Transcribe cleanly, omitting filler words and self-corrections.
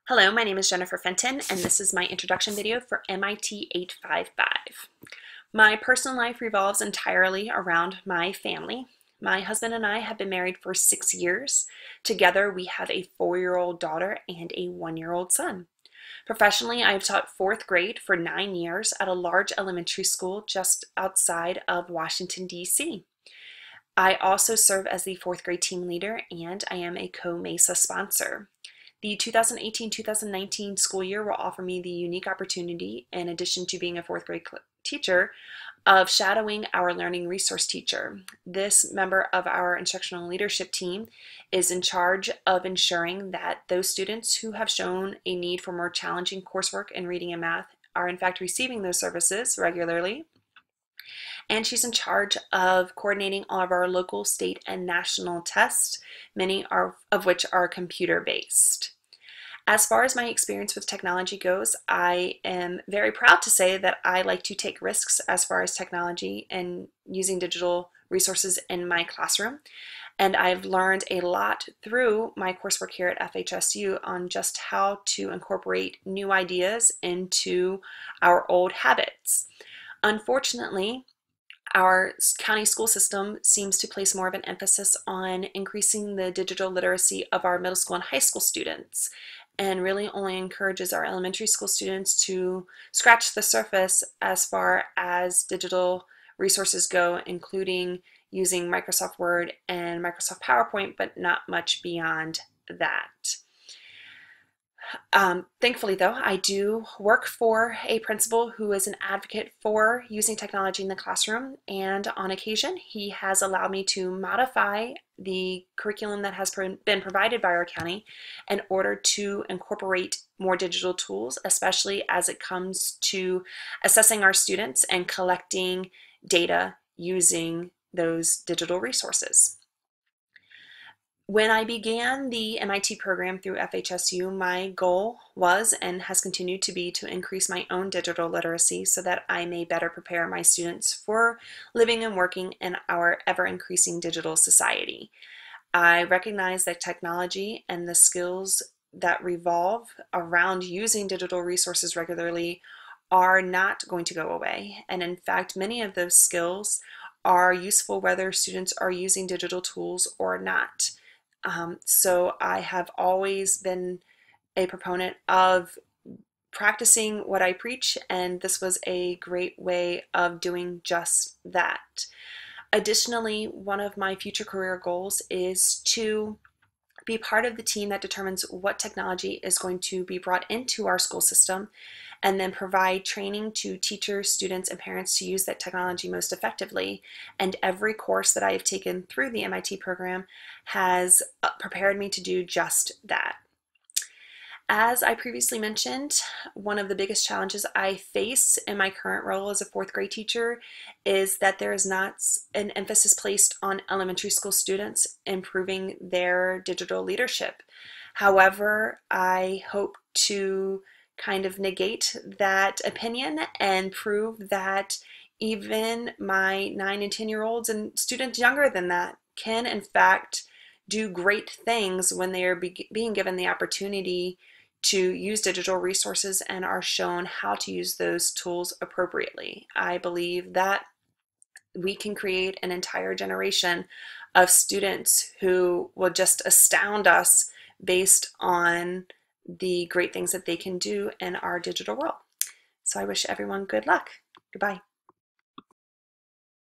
Hello, my name is Jennifer Fenton, and this is my introduction video for MIT 855. My personal life revolves entirely around my family. My husband and I have been married for 6 years. Together, we have a 4-year-old daughter and a 1-year-old son. Professionally, I've taught 4th grade for 9 years at a large elementary school just outside of Washington, D.C. I also serve as the 4th grade team leader, and I am a co-MESA sponsor. The 2018-2019 school year will offer me the unique opportunity, in addition to being a 4th grade teacher, of shadowing our learning resource teacher. This member of our instructional leadership team is in charge of ensuring that those students who have shown a need for more challenging coursework in reading and math are in fact receiving those services regularly. And she's in charge of coordinating all of our local, state, and national tests, many of which are computer-based. As far as my experience with technology goes, I am very proud to say that I like to take risks as far as technology and using digital resources in my classroom. And I've learned a lot through my coursework here at FHSU on just how to incorporate new ideas into our old habits. Unfortunately, our county school system seems to place more of an emphasis on increasing the digital literacy of our middle school and high school students, and really only encourages our elementary school students to scratch the surface as far as digital resources go, including using Microsoft Word and Microsoft PowerPoint, but not much beyond that. Thankfully, though, I do work for a principal who is an advocate for using technology in the classroom, and on occasion he has allowed me to modify the curriculum that has been provided by our county in order to incorporate more digital tools, especially as it comes to assessing our students and collecting data using those digital resources. When I began the MIT program through FHSU, my goal was and has continued to be to increase my own digital literacy so that I may better prepare my students for living and working in our ever-increasing digital society. I recognize that technology and the skills that revolve around using digital resources regularly are not going to go away. And in fact, many of those skills are useful whether students are using digital tools or not. So I have always been a proponent of practicing what I preach, and this was a great way of doing just that. Additionally, one of my future career goals is to be part of the team that determines what technology is going to be brought into our school system, and then provide training to teachers, students, and parents to use that technology most effectively. And every course that I have taken through the MIT program has prepared me to do just that. As I previously mentioned, one of the biggest challenges I face in my current role as a 4th grade teacher is that there is not an emphasis placed on elementary school students improving their digital leadership. However, I hope to kind of negate that opinion and prove that even my 9 and 10-year-olds and students younger than that can in fact do great things when they are being given the opportunity to use digital resources and are shown how to use those tools appropriately. I believe that we can create an entire generation of students who will just astound us based on the great things that they can do in our digital world. So I wish everyone good luck. Goodbye.